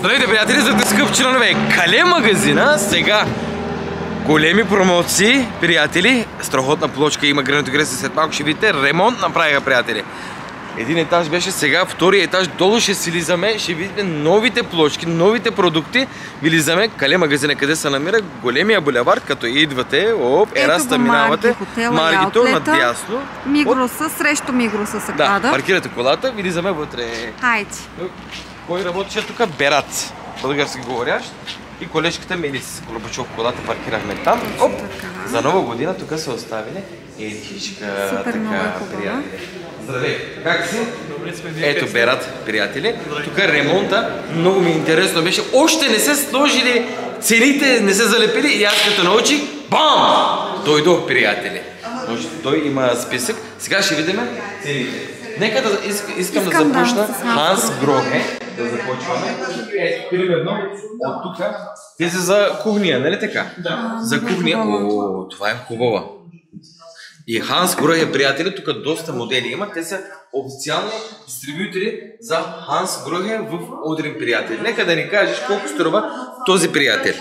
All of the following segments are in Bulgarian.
Здравейте, приятели, за скъпи членове! Кале магазина сега големи промоции, приятели. Страхотна плочка има гранито греса, след малко ще видите. Ремонт направиха, приятели. Един етаж беше, сега втори етаж долу ще си лизаме, ще видите новите плочки, новите продукти. Вилизаме Кале магазина, къде се намира големия булевард, като идвате, ераста минавате, Маргито надясно. Мигроса, срещу Мигроса се клада. Да, паркирате колата, вилизаме вътре. Хайде. Кой работеше тук? Берат, български говорящ. И колежката Мелиса Колобачов, колата паркирахме там. Оп! За нова година тук са оставили едичка, така, приятели. Здравей, как си? Ето Берат, приятели. Тук ремонта много ми интересно беше. Още не се сложили цените, не се залепили и аз като научих, бам! Дойдох, приятели. Той има списък. Сега ще видим цените. Нека да искам да започна Ханс Грохе. Да започваме. Примерно от тук. Те са за кухня, нали така? Да. За кухня. О, това е хубава. И Ханс Грохе, приятели, тук доста модели има. Те са официални дистрибютори за Ханс Грохе в Одрин, приятели. Нека да ни кажеш колко струва този приятел.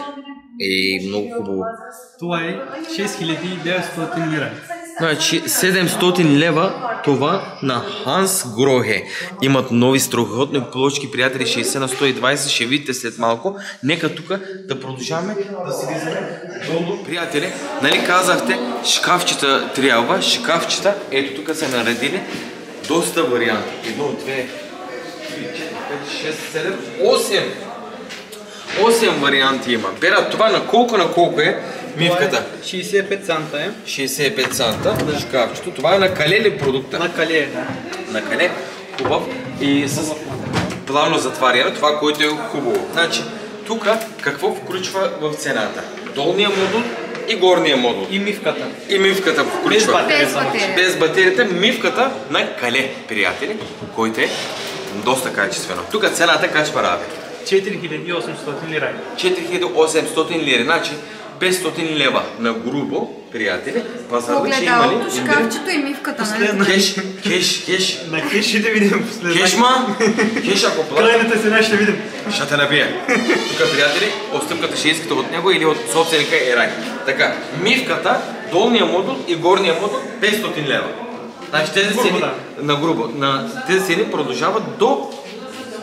Много хубаво. Това е 6900 лира. Значи 700 лева това на Ханс Грохе. Имат нови страхотни плочки, приятели, 60 на 120, ще видите след малко. Нека тук да продължаваме да си влизаме долу. Приятели, нали казахте, шкафчета трябва, шкафчета, ето тук са наредили доста варианти. 1, 2, 3, 4, 5, 6, 7, 8 варианти има. Бера, това на колко е мивката? 65 цента е. 65 цента на шкафчето. Това е на Кале ли продукта? На Кале, да. На Кале. Хубав. И с плавно затваряне, това, което е хубаво. Значи, тук какво включва в цената? Долния модул и горния модул. И мивката. И мивката включва. Без батерия. Без батерията. Мивката на Кале, приятели, който е доста качествено. Тук цената как прави? 4800 лира. 4800 лири, значи 500 лева на грубо, приятели. Пазарът ще има ли? Огледалото, шкафчето и мивката, нали? Кеш. На кеш ще да видим последно. Кеш ако плаща. Крайната цена ще видим. Ще те набия. Тук, приятели, отстъпката ще искате от него или от собственика е рай. Така, мивката, долния модул и горния модул 500 лева. Значи тези цени на грубо, тези цени продължават до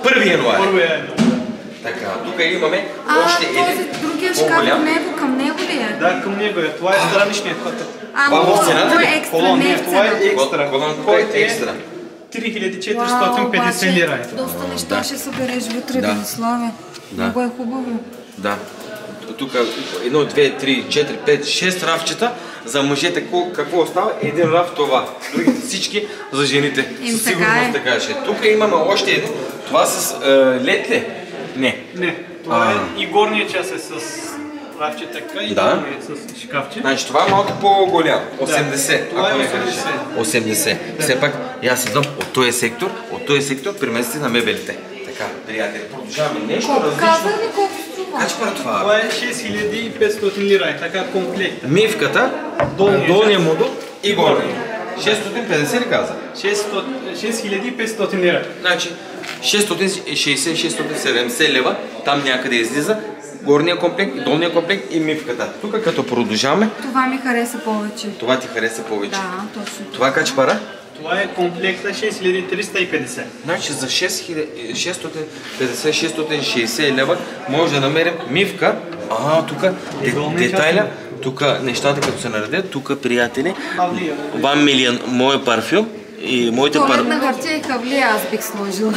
1 януари. Така, тук имаме още един. Този другия шкаф до него, към него ли е? Да, към него е. Това е страничният път. Това е екстра, не е в това е екстра. Това е екстра. 3450 лира. Доста неща ще събереш вътре, Велиславе. Много е хубаво. Да. Тук 1, 2, 3, 4, 5, 6 рафчета. За мъжете какво остава? Един раф това. Другите всички за жените. Със сигурност така ще. Тук имаме още един. Това с лед ли? Не. Това е и горния част е с рафче така и долния е с шкафче. Значи това е малко по-голям. 80. Това е 80. Все пак, аз идвам от този сектор, преместите на мебелите. Така, приятели, продължаваме нещо различно. Каза ли колко струва? Как ще правя това? Това е 6500 лира, е така комплект. Мивката, долния модул и горния. 650 ли каза? 6500 лира. Значи 660-670 лева, там някъде излиза горния комплект, долния комплект и мивката. Тук като продължаваме. Това ми хареса повече. Това ти хареса повече. Да, точно. Това кача пара? Това е комплекта 6350. Значи за 650-660 лева може да намерим мивка. Тук детайля. Тук нещата като се наредят. Тук, приятели, 1 милион мой парфюм. И моите Туалетна хартия и хавлия аз бих сложила.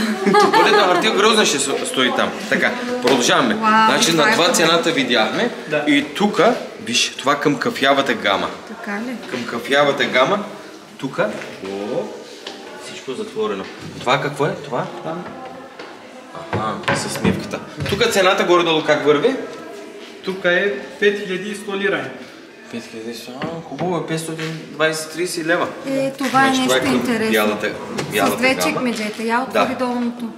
Туалетна хартия грозна ще стои там. Така, продължаваме. Значи на това цената видяхме. И тук, виж, това към кафявата гама. Така ли? Към кафявата гама. Тук, всичко затворено. Това какво е? Това? С мивката. Тук цената горе-долу как върви? Тук е 5100 лира. 5100, хубаво е 520-30 лева. Това е нещо интересно. С две гама. чекмеджета, я отвори долното.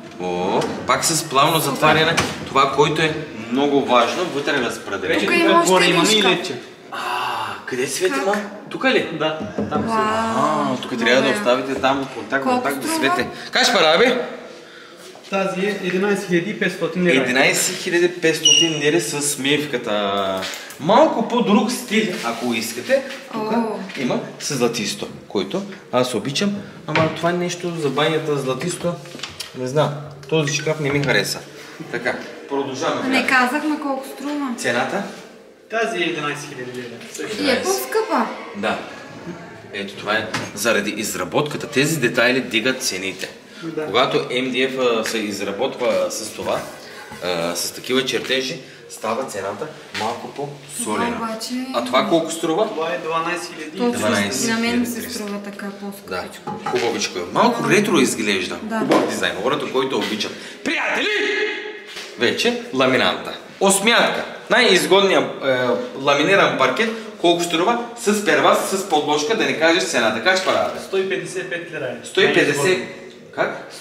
Пак с плавно затваряне. Това, което е много важно, вътре разпределение. Тук има още един шкаф. Къде свети, ма? Тук ли? Да, там свети. Тук трябва да оставите там контакт да свете. Как ще прави? Тази е 11 500 лира. 11 500 лира с мивката. Малко по-друг стил, ако искате. Тук има с златисто, който аз обичам. Ама това нещо за банята златисто, не знам. Този шкаф не ми хареса. Така, продължаваме. Не казахме колко струва. Цената? Тази е 11 000 лира. И е по-скъпа. Да. Ето това е заради изработката. Тези детайли дигат цените. Да. Когато MDF се изработва с това, с такива чертежи, става цената малко по-солена. Обаче... А това колко струва? Това е 12 000. Точно, 12 на мен се 300. струва така по-скъпичко. Да, хубавичко е. Малко ретро изглежда. Да. Хубав дизайн. Хората, които обичат. Приятели! Вече ламинанта. Осмятка. Най-изгодният ламиниран паркет, колко струва? С перваз, с подложка, да не кажеш цената. Как ще правите? 155 лира. 150... Как?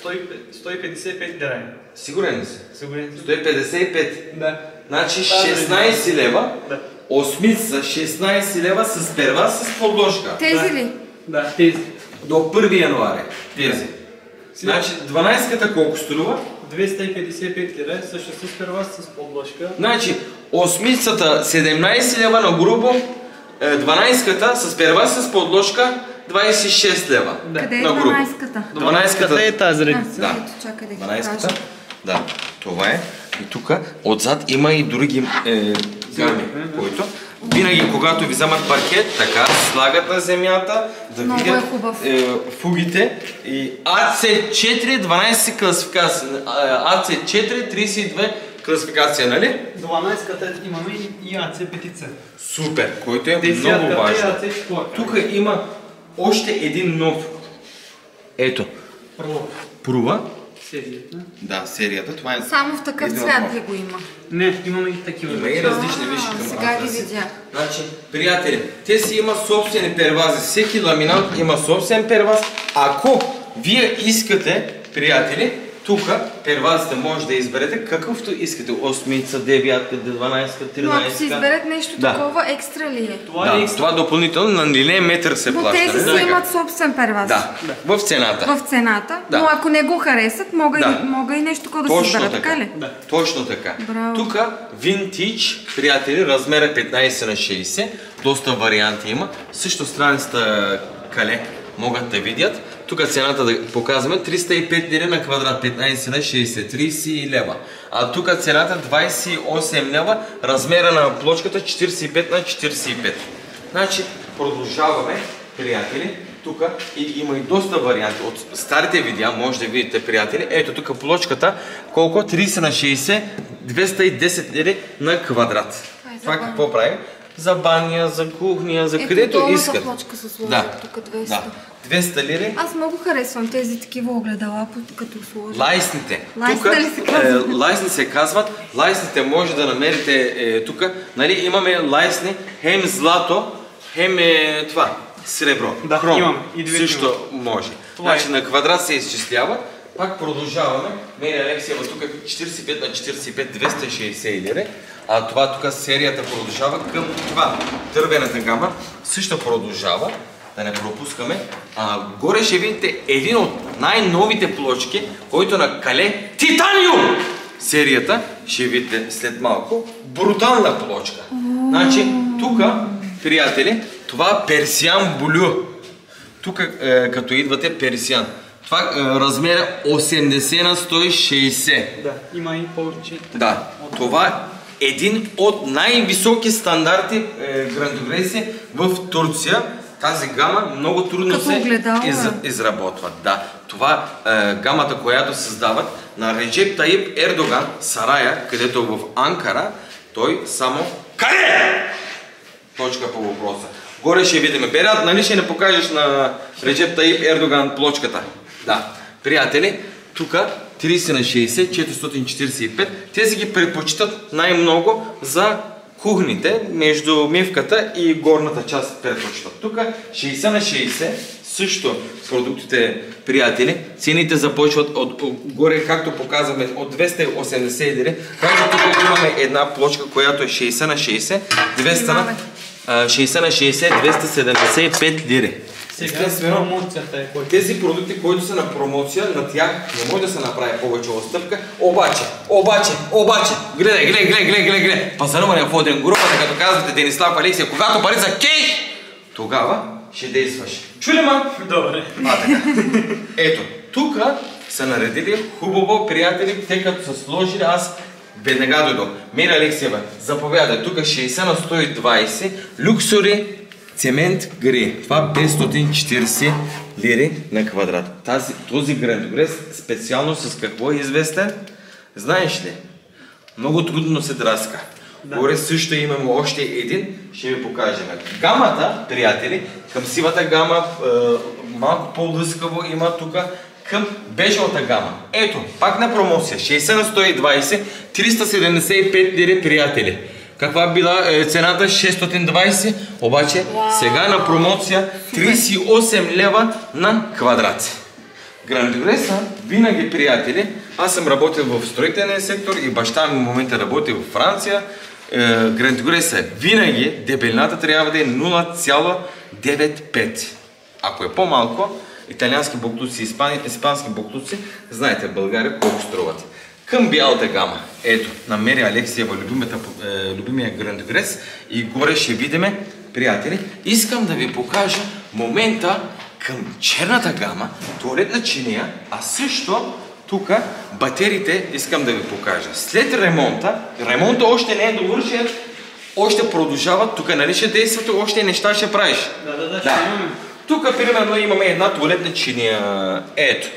155 лира. Сигурен ли си? Сигурен си? 155. Да. Значи 16 лева. Да. Осмица 16 лева с перваз, с подложка. Тези ли? Да, тези. До 1 януари. Тези. Значи 12-ката колко струва? 255 лира, също с перваз, с подложка. Значи осмицата 17 лева на грубо, 12-ката с перваз, с подложка 26 лева. Да. Къде е На грубо. 12-ката? 12-ката е тази редица. Да. Ето, чакай да ги 12-ката. покажа. Да, това е. И тук отзад има и други гами, които винаги, когато ви вземат паркет, така слагат на земята, да Много видят е хубав. фугите. И AC4 12 класификация, AC4 32 класификация, нали? 12-ката имаме и AC5. Супер, който е много 10-ката важен. и AC4. Тук има още един нов. Ето, Първо прува. серията. Да, серията. Това е Само в такъв един от цвят нов. ли го има? Не, имаме и такива. Има и различни вижи към сега ги Атлас. видях. Значи, приятели, те си имат собствени первази. Всеки ламинант има собствен перваз. Ако вие искате, приятели, тук первазите може да изберете какъвто искате. 8-ца, 9-ка, 12-ка, 13-ка. Но ако си изберат нещо Да. такова, екстра ли е? Това е Да, това допълнително на линейен метър се Но плаща. тези нали си така? имат собствен перваз. Да, в цената. В цената, Да. но ако не го харесат, мога Да. и нещо такова да си Точно изберат, така. така ли? Да. Точно така. Браво. Тук винтич, приятели, размера 15 на 60. Доста варианти има. Също страницата кале могат да видят. Тук цената да показваме 305 лира на квадрат, 15 на 60, 30 лева. А тук цената 28 лева, размера на плочката 45 на 45. Значи продължаваме, приятели. Тук има и доста варианти. От старите видеа може да видите, приятели. Ето тук плочката, колко? 30 на 60, 210 лири на квадрат. Това какво правим? За баня, за кухня, за където долната искат. плочка се сложи, Да, тук 200. да. 200 лири. Аз много харесвам тези такива огледала, като сложа. Лайсните. Лайсна Тук, ли се казват? лайсни се казват. Лайсните може да намерите тук. Нали, имаме лайсни, хем злато, хем това, сребро. Да, хром. имаме. И двете Също може. Това Значи на квадрат се изчислява. Пак продължаваме. Мене Алексия, тук 45 на 45, 260 лири. А това тук серията продължава към това. Дървената гама също продължава. Да не пропускаме. Горе ще видите един от най-новите плочки, който на кале Титаниум серията. Ще видите след малко. Брутална плочка. Значи тук, приятели, това персиан блю. Тук като идвате персиан. Това размера 80 на 160. Да, има и повече. Да, това е един от най-високи стандарти грандогреси в Турция. Тази гама много трудно Като се огледало, изработва. Да, това гамата, която създават на Реджеп Таип Ердоган, Сарая, където в Анкара, той само къде? Точка по въпроса. Горе ще видим. Берат, нали ще не покажеш на Реджеп Таип Ердоган плочката? Да. Приятели, тук 30 на 60, 445. Тези ги предпочитат най-много за кухните, между мивката и горната част предпочитат. Тук 60 на 60, също продуктите, приятели, цените започват от горе, както показваме, от 280 лири. Значи тук имаме една плочка, която е 60 на 60, 200 на 60 на 60, 275 лири. Сега естествено, промоцията е който. тези продукти, които са на промоция, на тях не може да се направи повече отстъпка, обаче, гледай, пазаруване в один групата, като казвате Денислав Алексия, когато пари са кеш, тогава ще действаш. Чули ма? Добре. Така. Ето, тук са наредили хубаво, приятели, те като са сложили, аз веднага дойдох. Мира Алексиева, заповядай, тук 60 на 120, люксори, цемент гри. Това 540 лири на квадрат. Този грандогрес специално с какво е известен? Знаеш ли? Много трудно се драска. Горе също имаме още един, ще ви покажем. Гамата, приятели, към сивата гама, малко по-лъскаво има тук, към бежевата гама. Ето, пак на промоция, 60 на 120, 375 лири, приятели. Каква била цената? 620, обаче сега на промоция 38 лева на квадрат. Грандогреса, винаги, приятели, аз съм работил в строителния сектор и баща ми в момента работи в Франция. Грандогреса, винаги дебелината трябва да е 0,95. Ако е по-малко, италиански боклуци, испански боклуци, знаете в България колко струват. Към бялата гама, ето, намери Алексиева любимия грандогрес и горе ще видиме, приятели, искам да ви покажа момента към черната гама, туалетна чиния, а също тук батериите искам да ви покажа. След ремонта още не е довършен, още продължава, тук нали ще действате, още неща ще правиш. Да. Тук примерно имаме една туалетна чиния, ето,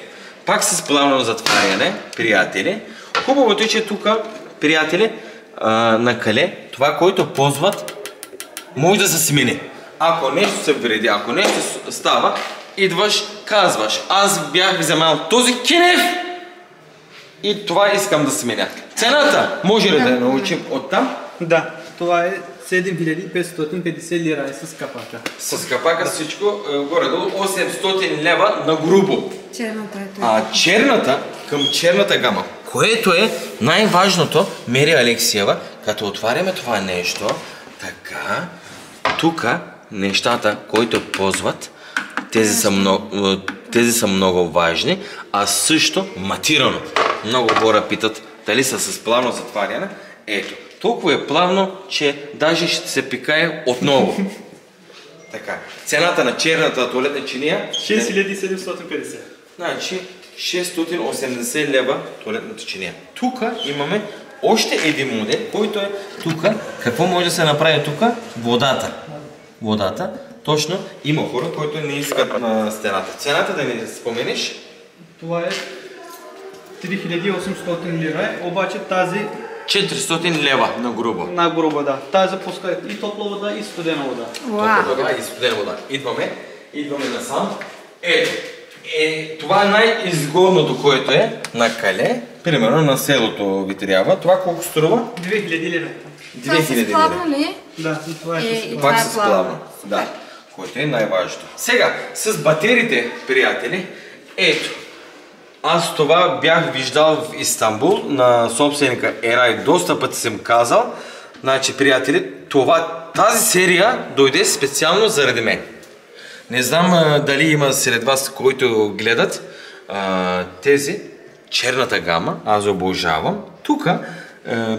пак с плавно затваряне, приятели. Хубавото е, че тук, приятели, на кале, това, което ползват, може да се смени. Ако нещо се вреди, ако нещо става, идваш, казваш, аз бях вземал този кинев и това искам да сменя. Цената, може ли да я научим оттам? Да, това е 7550 лира с капака. С капака всичко, горе-долу 800 лева на грубо. Черната е това. А черната, към черната гама, което е най-важното, Мери Алексиева, като отваряме това нещо, така, тук нещата, които ползват, тези са много важни, а също матирано. Много хора питат дали са с плавно затваряне. Ето, толкова е плавно, че даже ще се пикае отново. Така, цената на черната туалетна чиния 6750. Значи 680 лева туалетната чиния. Тук имаме още един модел, който е тук. Какво може да се направи тук? Водата. Точно има хора, които не искат на стената. Цената да ни споменеш? Това е 3800 лира, обаче тази 400 лева на грубо. на грубо, да. Тази запуска и топла вода, и студена вода. Топла вода и студена вода. Идваме насам. Ето. Това е най-изгодното, което е на кале. Примерно на селото ви трябва. Това колко струва? 2000 лира. 2000 лира. Това с плавно ли? Да, това е с плавно. Пак с плавно. Да. Което е най-важното. Сега, с батериите, приятели, ето. Аз това бях виждал в Истанбул на собственика Ерай. Доста пъти съм казал. Значи, приятели, тази серия дойде специално заради мен. Не знам дали има сред вас, които гледат тези черната гама. Аз обожавам. Тук,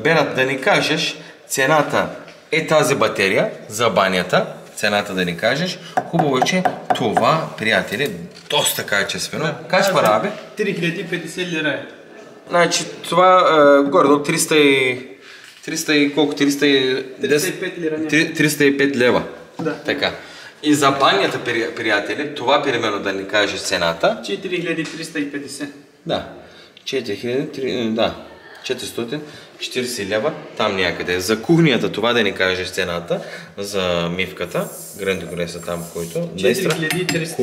Берат, да ни кажеш, цената е тази батерия за банята. Цената да ни кажеш. Хубаво е, че това, приятели, доста качествено. Кач пара, бе? 3050 лира е. Значи това горе до 300 и колко? 305 лира. 305 лева. Да. Така. И за банята, приятели, това примерно да ни кажеш цената. 4350. Да. 440 лева, там някъде. За кухнята това да ни кажеш цената, за мивката, грандогреса там, който 4300.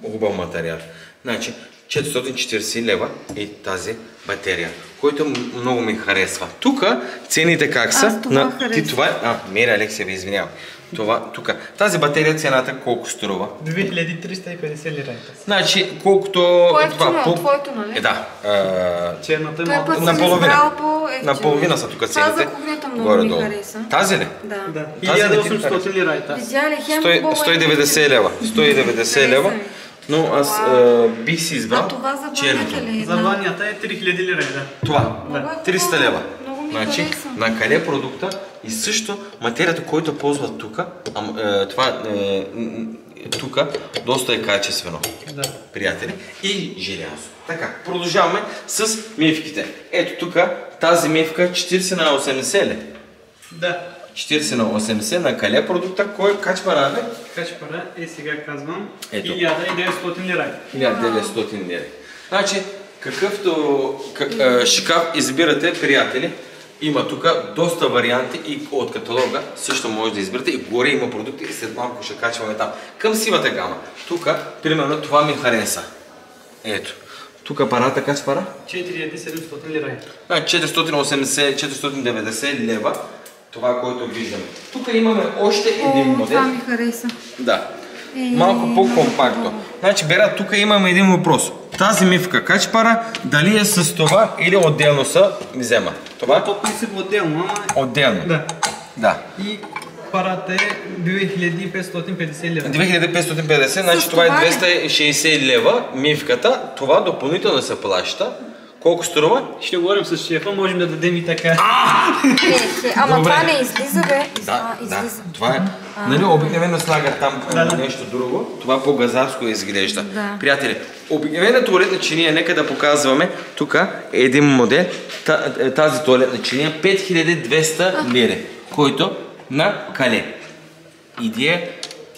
Хубав материал. Значи 440 лева и тази батерия, който много ми харесва. Тук цените как са? Аз това харесвам. Мери Алексия, ви извинявам. Това, тук. Тази батерия цената колко струва? 2350 лира. Значи, колкото... По-ефтино от твоето, нали? Да. Черната е Той малко. път си Наполовина. избрал по-ефтино. Наполовина са тук цените. Това за кухнята много ми хареса. Тази ли? Да. Да. Тази не ти 1800 лира е тази. Видя ли хем хубаво 190 лева. 190 лева. Но аз бих си избрал А това за черното. банята ли? За банята е 3000 лира, да. Това. Много е 300 хубаво. лева. Много ми Значи, хареса. на Кале продукта и също материята, която ползват тук, това тук доста е качествено, Да. приятели, и желязо. Така, продължаваме с мивките. Ето тук тази мивка 40 на 80 ли? Да. 40 на 80 на Кале продукта, кой качва раме? Качпара е сега казвам. Ето. 1900 лира. 1900 лева. Значи, какъвто шкаф избирате, приятели, има тук доста варианти и от каталога също може да изберете и горе има продукти и след малко ще качваме там. Към сивата гама. Тук, примерно, това ми хареса. Ето. Тук апарата качва пара? 4700 лира. 480-490 лева. Това, което виждаме. Тук имаме още един модел. Това ми хареса. Да. Малко по-компактно. Значи, Бера, тук имаме един въпрос. Тази мивка качпара, дали е с това или отделно се взема? Това? То принцип отделно, ама... Отделно. Да. Да. И парата е 2550 лева. 2550, значи това е 260 лева мивката. Това допълнително се плаща. Колко струва? Ще говорим с шефа, можем да дадем и така. Ама Добре. това не излиза, бе. Да, да. Излиза. Това е. Нали, обикновено слагат там нещо друго. Това по-газарско изглежда. Да. Приятели, обикновена туалетна чиния, нека да показваме. Тук е един модел. Тази туалетна чиния 5200 лири, който на Кале. Идея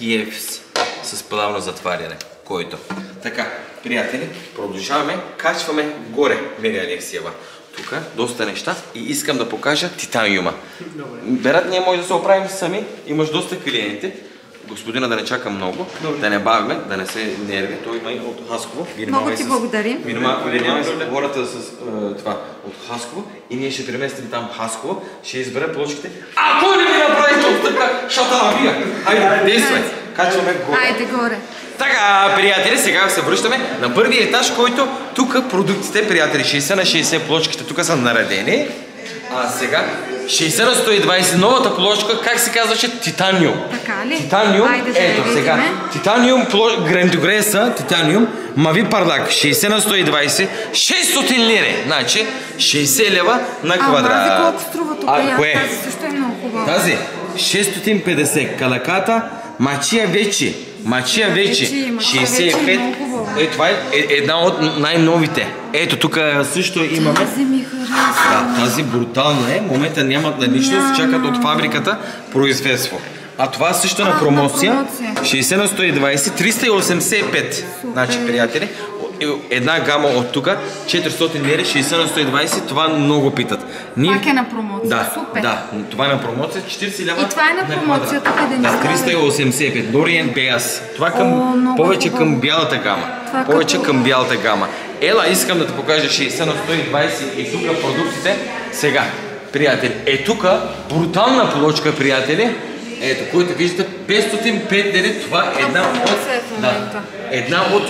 TFS с плавно затваряне, който. Така, приятели, продължаваме, качваме горе, Мери Алексиева. Тук доста неща и искам да покажа титаниума. Берат, ние може да се оправим сами, имаш доста клиенти. Господина да не чака много, да не бавиме, да не се нерви, той има и от Хасково. Много ти благодарим. Виняваме с хората с това от Хасково и ние ще преместим там Хасково, ще изберем плочките. А кой не ми направи толкова шата на вия? Айде, действай! Качваме горе. Айде горе. Така, приятели, сега се връщаме на първия етаж, който тук продуктите, приятели, 60 на 60 плочките тук са наредени. А сега 60 на 120, новата плочка, как се казваше? Титаниум. Така ли? Титаниум, Айде да ето я сега. видиме. Титаниум, Грандогреса, титаниум, мави парлак, 60 на 120, 600 лири. Значи, 60 лева на квадрат. Ама колко струва тук? Кое? Тази също е много хубава. Тази 650, калаката, мачия вече. Мачия вече, 65. Е, това е една от най-новите. Ето тук също имаме. Тази ми хареса. Да, тази брутална е. В момента нямат наличност, чакат от фабриката производство. А това също на промоция. 60 на 120, 385. Значи, приятели, една гама от тук, 400 лири, 60 на 120, това много питат. Пак е на промоция, да, супер. Да, това е на промоция, 40 лева. И това е на промоция, тук да ни Да, слага. 385, Dorian Beyaz. Това повече към бялата гама. Повече към бялата гама. Ела, искам да те покажа 60 на 120 и тук продуктите. Сега, приятели, е тук брутална плочка, приятели. Ето, който виждате, 505 лири, това е една от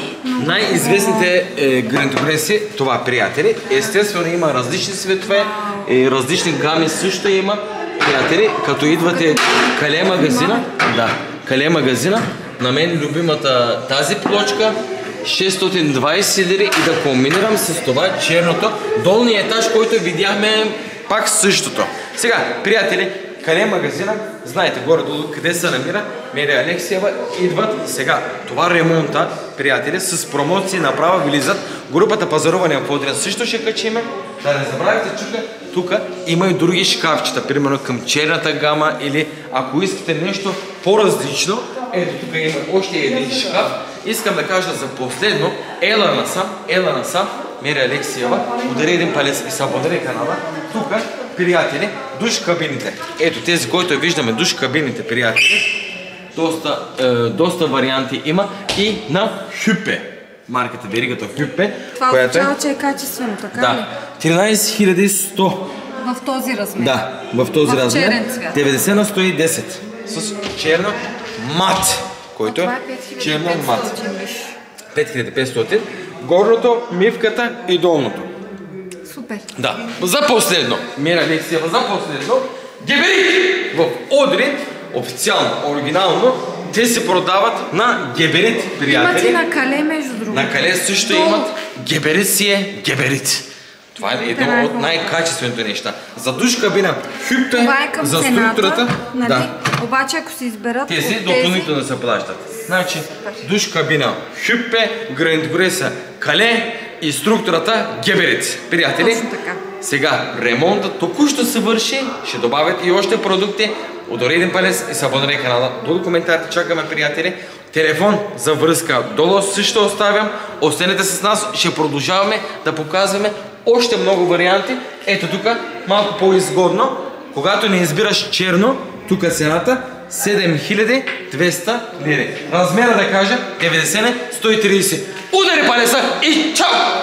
най-известните грантогреси, това, приятели. Естествено има различни цветове, различни гами също има, приятели, като идвате Кале магазина, да, Кале магазина, на мен любимата тази плочка, 620 лири и да комбинирам с това черното, долния етаж, който видяхме пак същото. Сега, приятели, Кале магазина, знаете горе-долу къде се намира, Мери Алексиева, идват сега. Това ремонта, приятели, с промоции направо влизат. Групата пазаруване в Одрин също ще качиме. Да не забравяйте, тук има и други шкафчета, примерно към черната гама или ако искате нещо по-различно, ето тук има още един шкаф. Искам да кажа за последно, ела насам, Мери Алексиева, удари един палец и събудари канала. Тук, приятели, душ кабините. Ето тези, които виждаме, душ кабините, приятели. Доста варианти има и на Хюпе. Марката, веригата Хюпе. Това означава, че е качествено, така ли? Да, 13100. В този размер. Да, в този размер. черен цвят. 90 на 110. с черна мат, който Това е е черна мат. 5500 виж. 5500. Горното, мивката и долното. Супер. Да. За последно, мера лекция за последно, геберит в Одрин, официално, оригинално, те се продават на геберит, приятели. Имат и на Кале, между другото. На Кале също имат. Геберит си е геберит. Това е едно от най-качествените неща. За душ кабина, хюпта, Това е към за цената, структурата. нали? Да. Обаче ако се изберат Тези от допълнително се плащат. Значи, душ кабина, хюппе, грандгреса, Кале и структурата геберит. Приятели, Точно така. сега ремонтът току-що се върши, ще добавят и още продукти. Удари един палец и се абонирай канала. До коментарите чакаме, приятели. Телефон за връзка долу също оставям. Останете с нас, ще продължаваме да показваме още много варианти. Ето тук, малко по-изгодно. Когато не избираш черно, тук цената 7200 лири. Размера да кажа 90 130. Удари палеца и чао!